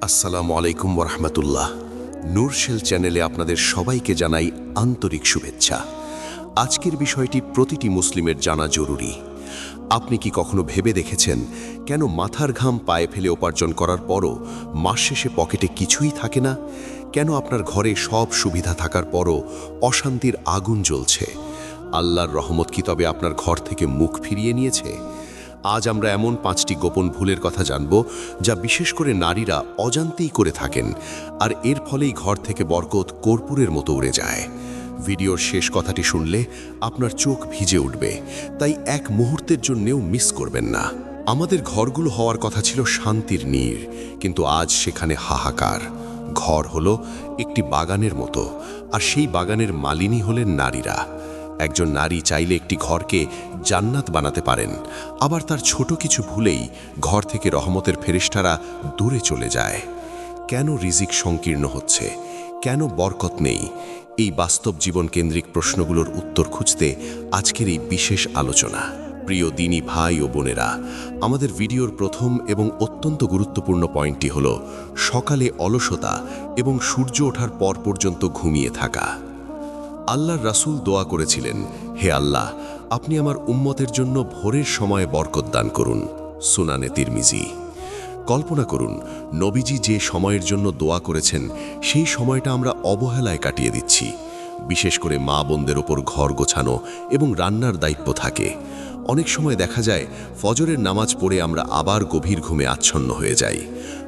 আসসালামু আলাইকুম ওরহমতুল্লাহ। নূরশেল চ্যানেলে আপনাদের সবাইকে জানাই আন্তরিক শুভেচ্ছা। আজকের বিষয়টি প্রতিটি মুসলিমের জানা জরুরি। আপনি কি কখনো ভেবে দেখেছেন কেন মাথার ঘাম পায়ে ফেলে উপার্জন করার পরও মাস শেষে পকেটে কিছুই থাকে না? কেন আপনার ঘরে সব সুবিধা থাকার পরও অশান্তির আগুন জ্বলছে? আল্লাহর রহমত কি তবে আপনার ঘর থেকে মুখ ফিরিয়ে নিয়েছে? আজ আমরা এমন 5টি গোপন ভুলের কথা জানব যা বিশেষ করে নারীরা অজান্তেই করে থাকেন, আর এর ফলেই ঘর থেকে বরকত কর্পূরের মতো উড়ে যায়। ভিডিওর শেষ কথাটি শুনলে আপনার চোখ ভিজে উঠবে, তাই এক মুহূর্তের জন্যেও মিস করবেন না। আমাদের ঘরগুলো হওয়ার কথা ছিল শান্তির নীড়, কিন্তু আজ সেখানে হাহাকার। ঘর হলো একটি বাগানের মতো, আর সেই বাগানের মালিনী হলেন নারীরা। একজন নারী চাইলে একটি ঘরকে জান্নাত বানাতে পারেন, আবার তার ছোট কিছু ভুলেই ঘর থেকে রহমতের ফেরেশতারা দূরে চলে যায়। কেন রিজিক সংকীর্ণ হচ্ছে? কেন বরকত নেই? এই বাস্তব জীবন কেন্দ্রিক প্রশ্নগুলোর উত্তর খুঁজতে আজকের এই বিশেষ আলোচনা। প্রিয় দিনী ভাই ও বোনেরা, আমাদের ভিডিওর প্রথম এবং অত্যন্ত গুরুত্বপূর্ণ পয়েন্টটি হলো সকালে অলসতা এবং সূর্য ওঠার পর পর্যন্ত ঘুমিয়ে থাকা। আল্লাহর রাসূল দোয়া করেছিলেন, হে আল্লাহ, আপনি আমার উম্মতের জন্য ভোরের সময়ে বরকত দান করুন। সুনানে তিরমিজি। কল্পনা করুন, নবীজি যে সময়ের জন্য দোয়া করেছেন সেই সময়টা আমরা অবহেলায় কাটিয়ে দিচ্ছি। বিশেষ করে মা বোনদের ওপর ঘর গোছানো এবং রান্নার দায়িত্ব থাকে। অনেক সময় দেখা যায় ফজরের নামাজ পড়ে আমরা আবার গভীর ঘুমে আচ্ছন্ন হয়ে যাই।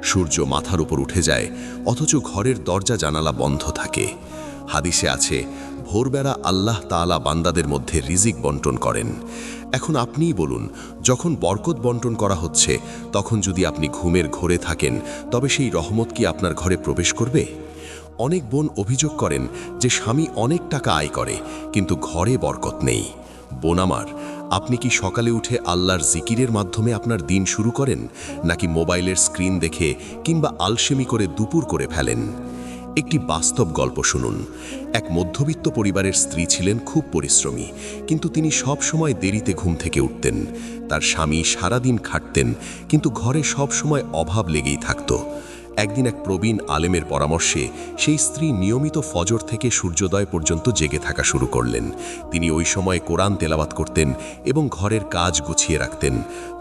সূর্য মাথার উপর উঠে যায়, অথচ ঘরের দরজা জানালা বন্ধ থাকে। হাদিসে আছে, ভোরবেলা আল্লাহ তাআলা বান্দাদের মধ্যে রিজিক বন্টন করেন। এখন আপনিই বলুন, যখন বরকত বন্টন করা হচ্ছে তখন যদি আপনি ঘুমের ঘোরে থাকেন, তবে সেই রহমত কি আপনার ঘরে প্রবেশ করবে? অনেক বোন অভিযোগ করেন যে স্বামী অনেক টাকা আয় করে, কিন্তু ঘরে বরকত নেই। বোন আমার, আপনি কি সকালে উঠে আল্লাহর জিকিরের মাধ্যমে আপনার দিন শুরু করেন, নাকি মোবাইলের স্ক্রিন দেখে কিংবা আলসেমি করে দুপুর করে ফেলেন? একটি বাস্তব গল্প শুনুন। এক মধ্যবিত্ত পরিবারের স্ত্রী ছিলেন খুব পরিশ্রমী, কিন্তু তিনি সব সময় দেরিতে ঘুম থেকে উঠতেন। তার স্বামী সারাদিন খাটতেন, কিন্তু ঘরে সব সময় অভাব লেগেই থাকত। একদিন এক প্রবীণ আলেমের পরামর্শে সেই স্ত্রী নিয়মিত ফজর থেকে সূর্যোদয় পর্যন্ত জেগে থাকা শুরু করলেন। তিনি ওই সময় কোরআন তেলাওয়াত করতেন এবং ঘরের কাজ গুছিয়ে রাখতেন।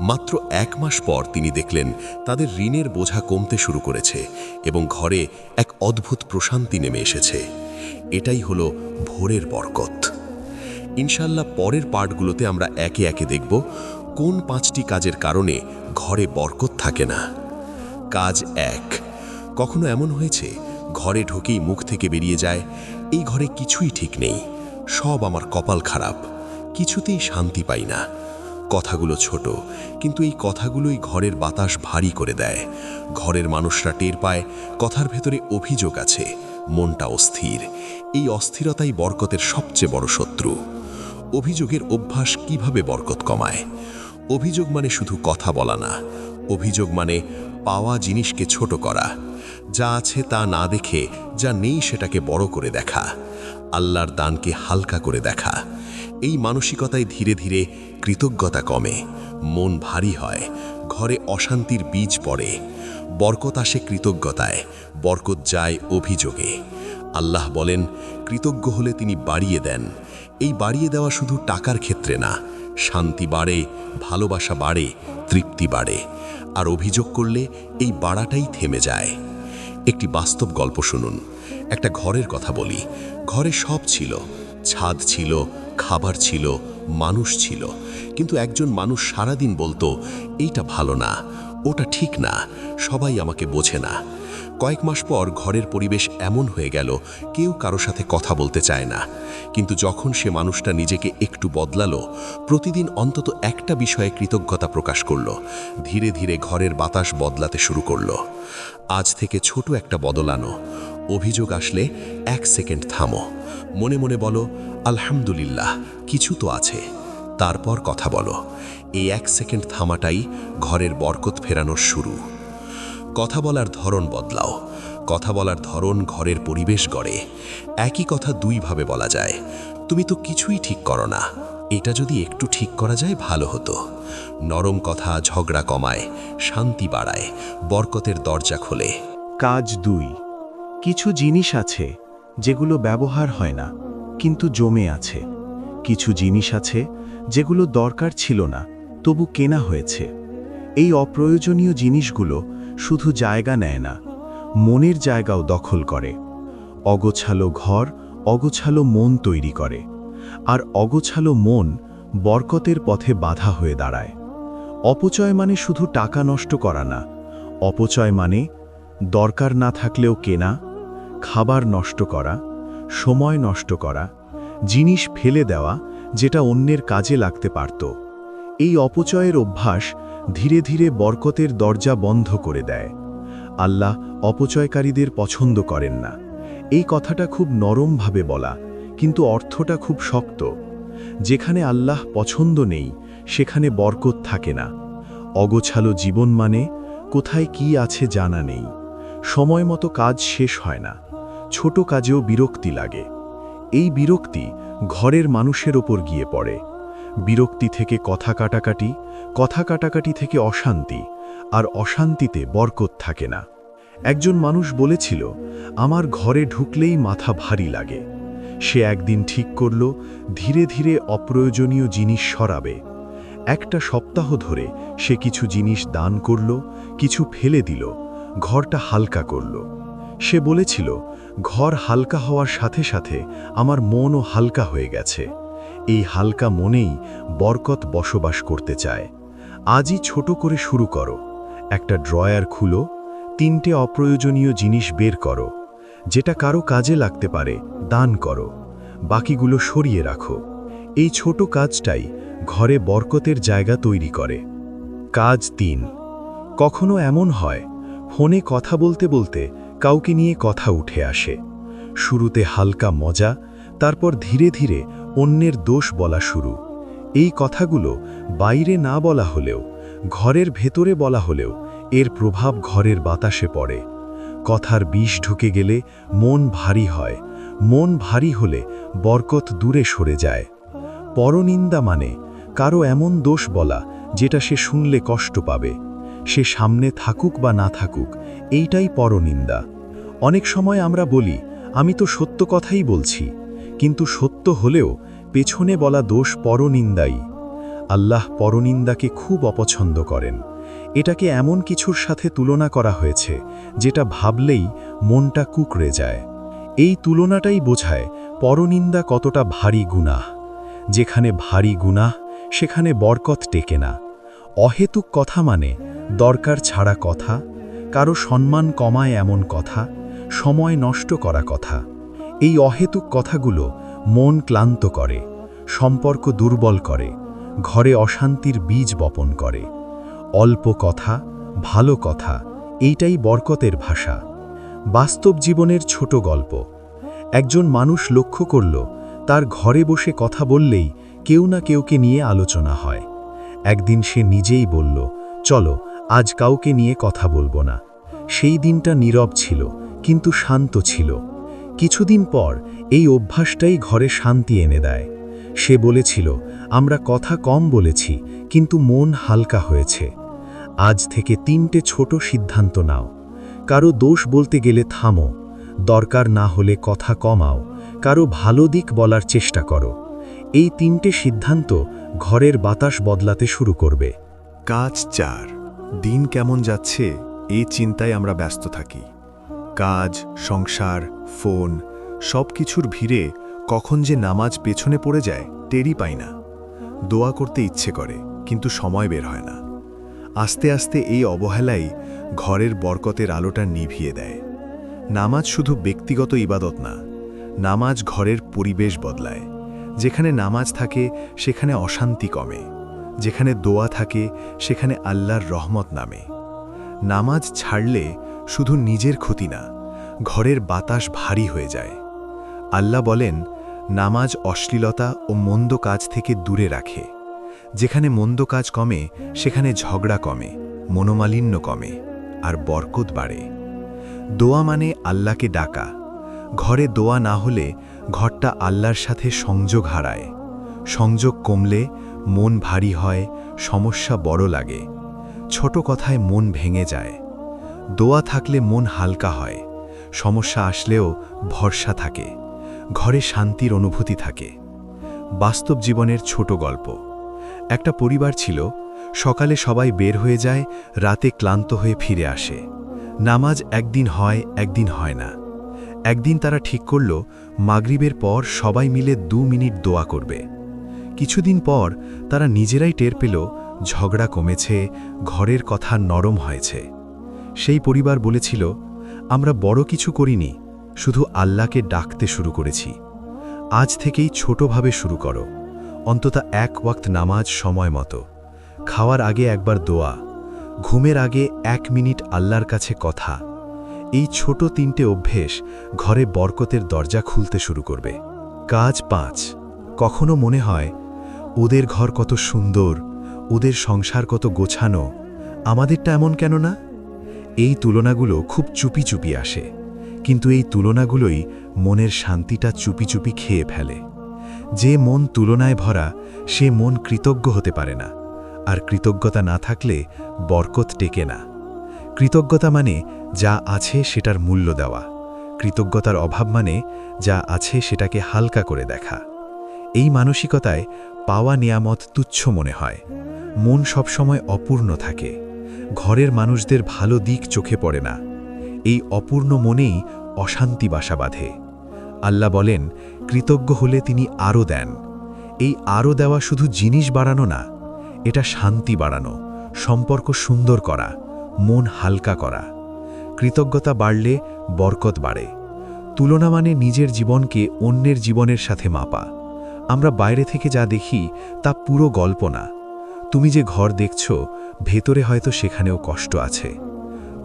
মাত্র 1 মাস পর তিনি দেখলেন তাদের ঋণের বোঝা কমতে শুরু করেছে এবং ঘরে এক অদ্ভুত প্রশান্তি নেমে এসেছে। এটাই হলো ভোরের বরকত। ইনশাআল্লাহ পরের পার্টগুলোতে আমরা একে একে দেখব কোন 5টি কাজের কারণে ঘরে বরকত থাকে না। কাজ 1। কখনো এমন হয়েছে ঘরে ঢুকেই মুখ থেকে বেরিয়ে যায়, এই ঘরে কিছুই ঠিক নেই, সব আমার কপাল খারাপ, কিছুতেই শান্তি পাই না? কথাগুলো ছোট, কিন্তু এই কথাগুলোই ঘরের বাতাস ভারী করে দেয়। ঘরের মানুষরা টের পায় কথার ভেতরে অভিযোগ আছে, মনটা অস্থির। এই অস্থিরতাই বরকতের সবচেয়ে বড় শত্রু। অভিযোগের অভ্যাস কিভাবে বরকত কমায়? অভিযোগ মানে শুধু কথা বলা না, অভিযোগ মানে পাওয়া জিনিসকে ছোট করা, যা আছে তা না দেখে যা নেই সেটাকে বড় করে দেখা, আল্লাহর দানকে হালকা করে দেখা। এই মানসিকতায় ধীরে ধীরে কৃতজ্ঞতা কমে, মন ভারী হয়, ঘরে অশান্তির বীজ পড়ে। বরকত আসে কৃতজ্ঞতায়, বরকত যায় অভিযোগে। আল্লাহ বলেন, কৃতজ্ঞ হলে তিনি বাড়িয়ে দেন। এই বাড়িয়ে দেওয়া শুধু টাকার ক্ষেত্রে না, শান্তি বাড়ে, ভালোবাসা বাড়ে, তৃপ্তি বাড়ে। আর অভিযোগ করলে এই বাড়াটাই থেমে যায়। একটি বাস্তব গল্প শুনুন। একটা ঘরের কথা বলি। ঘরে সব ছিল, ছাদ ছিল, খাবার ছিল, মানুষ ছিল, কিন্তু একজন মানুষ সারাদিন বলতো, এইটা ভালো না, ওটা ঠিক না, সবাই আমাকে বোঝে না। কয়েক মাস পর ঘরের পরিবেশ এমন হয়ে গেল, কেউ কারো সাথে কথা বলতে চায় না। কিন্তু যখন সে মানুষটা নিজেকে একটু বদলালো, প্রতিদিন অন্তত একটা বিষয়ে কৃতজ্ঞতা প্রকাশ করলো, ধীরে ধীরে ঘরের বাতাস বদলাতে শুরু করলো। আজ থেকে ছোট একটা বদল আনো। অভিযোগ আসলে 1 সেকেন্ড থামো, মনে মনে বলো, আলহামদুলিল্লাহ, কিছু তো আছে। তারপর কথা বলো। এই 1 সেকেন্ড থামাটাই ঘরের বরকত ফেরানোর শুরু। কথা বলার ধরন বদলাও। কথা বলার ধরন ঘরের পরিবেশ গড়ে। একই কথা 2 ভাবে বলা যায়। তুমি তো কিছুই ঠিক করো না, এটা যদি একটু ঠিক করা যায় ভালো হতো। নরম কথা ঝগড়া কমায়, শান্তি বাড়ায়, বরকতের দরজা খোলে। কাজ 2। কিছু জিনিস আছে যেগুলো ব্যবহার হয় না কিন্তু জমে আছে। কিছু জিনিস আছে যেগুলো দরকার ছিল না তবু কেনা হয়েছে। এই অপ্রয়োজনীয় জিনিসগুলো শুধু জায়গা নেয় না, মনের জায়গাও দখল করে। অগোছালো ঘর অগোছালো মন তৈরি করে, আর অগোছালো মন বরকতের পথে বাধা হয়ে দাঁড়ায়। অপচয় মানে শুধু টাকা নষ্ট করা না, অপচয় মানে দরকার না থাকলেও কেনা, খাবার নষ্ট করা, সময় নষ্ট করা, জিনিস ফেলে দেওয়া যেটা অন্যের কাজে লাগতে পারত। এই অপচয়ের অভ্যাস ধীরে ধীরে বরকতের দরজা বন্ধ করে দেয়। আল্লাহ অপচয়কারীদের পছন্দ করেন না। এই কথাটা খুব নরমভাবে বলা, কিন্তু অর্থটা খুব শক্ত। যেখানে আল্লাহ পছন্দ নেই সেখানে বরকত থাকে না। অগোছালো জীবন মানে কোথায় কি আছে জানা নেই, সময় মতো কাজ শেষ হয় না, ছোট কাজেও বিরক্তি লাগে। এই বিরক্তি ঘরের মানুষের ওপর গিয়ে পড়ে। বিরক্তি থেকে কথা কাটাকাটি, কথা কাটাকাটি থেকে অশান্তি, আর অশান্তিতে বরকত থাকে না। একজন মানুষ বলেছিল, আমার ঘরে ঢুকলেই মাথা ভারী লাগে। সে একদিন ঠিক করল ধীরে ধীরে অপ্রয়োজনীয় জিনিস সরাবে। একটা সপ্তাহ ধরে সে কিছু জিনিস দান করল, কিছু ফেলে দিল, ঘরটা হালকা করল। সে বলেছিল, ঘর হালকা হওয়ার সাথে সাথে আমার মনও হালকা হয়ে গেছে। এই হালকা মনেই বরকত বসবাস করতে চায়। আজই ছোট করে শুরু করো। একটা ড্রয়ার খুলো, 3টে অপ্রয়োজনীয় জিনিস বের করো। যেটা কারো কাজে লাগতে পারে দান করো, বাকিগুলো সরিয়ে রাখো। এই ছোট কাজটাই ঘরে বরকতের জায়গা তৈরি করে। কাজ 3। কখনো এমন হয়, ফোনে কথা বলতে বলতে কাউকে নিয়ে কথা উঠে আসে। শুরুতে হালকা মজা, তারপর ধীরে ধীরে অন্যের দোষ বলা শুরু। এই কথাগুলো বাইরে না বলা হলেও, ঘরের ভেতরে বলা হলেও এর প্রভাব ঘরের বাতাসে পড়ে। কথার বিষ ঢুকে গেলে মন ভারী হয়, মন ভারী হলে বরকত দূরে সরে যায়। পরনিন্দা মানে কারো এমন দোষ বলা যেটা সে শুনলে কষ্ট পাবে। সে সামনে থাকুক বা না থাকুক, এইটাই পরনিন্দা। অনেক সময় আমরা বলি, আমি তো সত্য কথাই বলছি, কিন্তু সত্য হলেও পেছনে বলা দোষ পরনিন্দাই। আল্লাহ পরনিন্দাকে খুব অপছন্দ করেন। এটাকে এমন কিছুর সাথে তুলনা করা হয়েছে যেটা ভাবলেই মনটা কুঁকড়ে যায়। এই তুলনাটাই বোঝায় পরনিন্দা কতটা ভারী গুনাহ। যেখানে ভারী গুনাহ সেখানে বরকত টেকে না। অহেতুক কথা মানে দরকার ছাড়া কথা, কারো সম্মান কমায় এমন কথা, সময় নষ্ট করা কথা। এই অহেতুক কথাগুলো মন ক্লান্ত করে, সম্পর্ক দুর্বল করে, ঘরে অশান্তির বীজ বপন করে। অল্প কথা, ভালো কথা, এইটাই বরকতের ভাষা। বাস্তব জীবনের ছোট গল্প। একজন মানুষ লক্ষ্য করল, তার ঘরে বসে কথা বললেই কেউ না কেউকে নিয়ে আলোচনা হয়। একদিন সে নিজেই বলল, চলো আজ কাউকে নিয়ে কথা বলবো না। সেই দিনটা নীরব ছিল, কিন্তু শান্ত ছিল। কিছুদিন পর এই অভ্যাসটাই ঘরে শান্তি এনে দেয়। সে বলেছিল, আমরা কথা কম বলেছি, কিন্তু মন হালকা হয়েছে। আজ থেকে 3টে ছোট সিদ্ধান্ত নাও। কারো দোষ বলতে গেলে থামো, দরকার না হলে কথা কমাও, কারো ভালো দিক বলার চেষ্টা করো। এই 3টে সিদ্ধান্ত ঘরের বাতাস বদলাতে শুরু করবে। কাজ 4। দিন কেমন যাচ্ছে এই চিন্তায় আমরা ব্যস্ত থাকি। কাজ, সংসার, ফোন, সব কিছুর ভিড়ে কখন যে নামাজ পেছনে পড়ে যায় টেরই পাই না। দোয়া করতে ইচ্ছে করে, কিন্তু সময় বের হয় না। আস্তে আস্তে এই অবহেলাই ঘরের বরকতের আলোটা নিভিয়ে দেয়। নামাজ শুধু ব্যক্তিগত ইবাদত না, নামাজ ঘরের পরিবেশ বদলায়। যেখানে নামাজ থাকে সেখানে অশান্তি কমে, যেখানে দোয়া থাকে সেখানে আল্লাহর রহমত নামে। নামাজ ছাড়লে শুধু নিজের ক্ষতি না, ঘরের বাতাস ভারী হয়ে যায়। আল্লাহ বলেন, নামাজ অশ্লীলতা ও মন্দ কাজ থেকে দূরে রাখে। যেখানে মন্দ কাজ কমে সেখানে ঝগড়া কমে, মনোমালিন্য কমে, আর বরকত বাড়ে। দোয়া মানে আল্লাহকে ডাকা। ঘরে দোয়া না হলে ঘরটা আল্লাহর সাথে সংযোগ হারায়। সংযোগ কমলে মন ভারী হয়, সমস্যা বড় লাগে, ছোট কথায় মন ভেঙে যায়। দোয়া থাকলে মন হালকা হয়, সমস্যা আসলেও ভরসা থাকে, ঘরে শান্তির অনুভূতি থাকে। বাস্তব জীবনের ছোট গল্প। একটা পরিবার ছিল, সকালে সবাই বের হয়ে যায়, রাতে ক্লান্ত হয়ে ফিরে আসে। নামাজ একদিন হয়, একদিন হয় না। একদিন তারা ঠিক করল মাগরিবের পর সবাই মিলে 2 মিনিট দোয়া করবে। কিছুদিন পর তারা নিজেরাই টের পেল ঝগড়া কমেছে, ঘরের কথা নরম হয়েছে। সেই পরিবার বলেছিল, আমরা বড় কিছু করিনি, শুধু আল্লাহকে ডাকতে শুরু করেছি। আজ থেকেই ছোটভাবে শুরু করো, অন্তত 1 ওয়াক্ত নামাজ সময় মতো, খাওয়ার আগে একবার দোয়া, ঘুমের আগে 1 মিনিট আল্লাহর কাছে কথা। এই ছোট 3টে অভ্যেস ঘরে বরকতের দরজা খুলতে শুরু করবে। কাজ 5। কখনো মনে হয় ওদের ঘর কত সুন্দর, ওদের সংসার কত গোছানো, আমাদেরটা এমন কেন না? এই তুলনাগুলো খুব চুপি চুপি আসে, কিন্তু এই তুলনাগুলোই মনের শান্তিটা চুপি চুপি খেয়ে ফেলে। যে মন তুলনায় ভরা, সে মন কৃতজ্ঞ হতে পারে না, আর কৃতজ্ঞতা না থাকলে বরকত টেকে না। কৃতজ্ঞতা মানে যা আছে সেটার মূল্য দেওয়া, কৃতজ্ঞতার অভাব মানে যা আছে সেটাকে হালকা করে দেখা। এই মানসিকতায় পাওয়া নিয়ামত তুচ্ছ মনে হয়, মন সবসময় অপূর্ণ থাকে, ঘরের মানুষদের ভালো দিক চোখে পড়ে না। এই অপূর্ণ মনেই অশান্তি বাসা বাঁধে। আল্লাহ বলেন, কৃতজ্ঞ হলে তিনি আরও দেন। এই আরও দেওয়া শুধু জিনিস বাড়ানো না, এটা শান্তি বাড়ানো, সম্পর্ক সুন্দর করা, মন হালকা করা। কৃতজ্ঞতা বাড়লে বরকত বাড়ে। তুলনা মানে নিজের জীবনকে অন্যের জীবনের সাথে মাপা। আমরা বাইরে থেকে যা দেখি তা পুরো গল্প না। তুমি যে ঘর দেখছ, ভেতরে হয়তো সেখানেও কষ্ট আছে।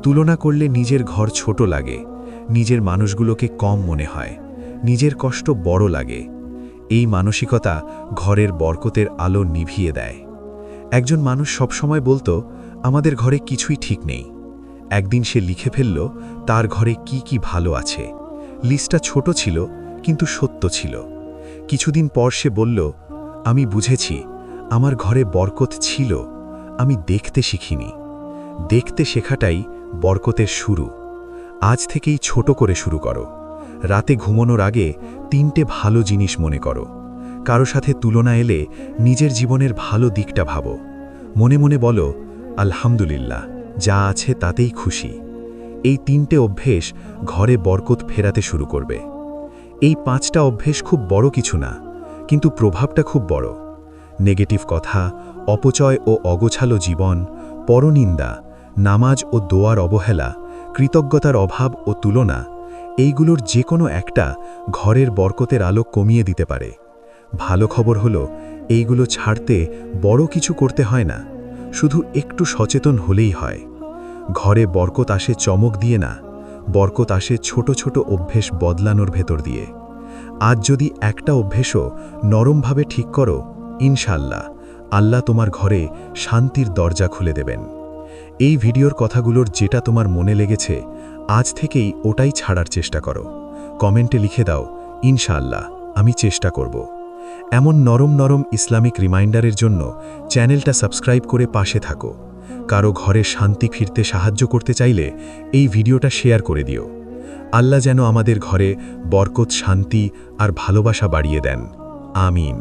তুলনা করলে নিজের ঘর ছোট লাগে, নিজের মানুষগুলোকে কম মনে হয়, নিজের কষ্ট বড় লাগে। এই মানসিকতা ঘরের বরকতের আলো নিভিয়ে দেয়। একজন মানুষ সবসময় বলতো, আমাদের ঘরে কিছুই ঠিক নেই। একদিন সে লিখে ফেলল তার ঘরে কি কি ভালো আছে। লিস্টটা ছোট ছিল, কিন্তু সত্য ছিল। কিছুদিন পর সে বলল, আমি বুঝেছি আমার ঘরে বরকত ছিল, আমি দেখতে শিখিনি। দেখতে শেখাটাই বরকতের শুরু। আজ থেকেই ছোট করে শুরু করো। রাতে ঘুমানোর আগে 3টে ভালো জিনিস মনে করো। কারো সাথে তুলনা এলে নিজের জীবনের ভালো দিকটা ভাবো। মনে মনে বলো, আলহামদুলিল্লাহ, যা আছে তাতেই খুশি। এই 3টে অভ্যেস ঘরে বরকত ফেরাতে শুরু করবে। এই 5টা অভ্যেস খুব বড় কিছু না, কিন্তু প্রভাবটা খুব বড়। নেগেটিভ কথা, অপচয় ও অগোছালো জীবন, পরনিন্দা, নামাজ ও দোয়ার অবহেলা, কৃতজ্ঞতার অভাব ও তুলনা, এইগুলোর যে কোনো একটা ঘরের বরকতের আলো কমিয়ে দিতে পারে। ভালো খবর হলো, এইগুলো ছাড়তে বড় কিছু করতে হয় না, শুধু একটু সচেতন হলেই হয়। ঘরে বরকত আসে চমক দিয়ে না, বরকত আসে ছোট ছোট অভ্যেস বদলানোর ভেতর দিয়ে। আজ যদি একটা অভ্যেসও নরমভাবে ঠিক করো, ইনশাআল্লাহ আল্লাহ তোমার ঘরে শান্তির দরজা খুলে দেবেন। এই ভিডিওর কথাগুলোর যেটা তোমার মনে লেগেছে, আজ থেকেই ওটাই ছাড়ার চেষ্টা করো। কমেন্টে লিখে দাও, ইনশাআল্লাহ আমি চেষ্টা করব। এমন নরম নরম ইসলামিক রিমাইন্ডারের জন্য চ্যানেলটা সাবস্ক্রাইব করে পাশে থাকো। কারো ঘরে শান্তি ফিরতে সাহায্য করতে চাইলে এই ভিডিওটা শেয়ার করে দিও। আল্লাহ যেন আমাদের ঘরে বরকত, শান্তি আর ভালোবাসা বাড়িয়ে দেন। আমিন।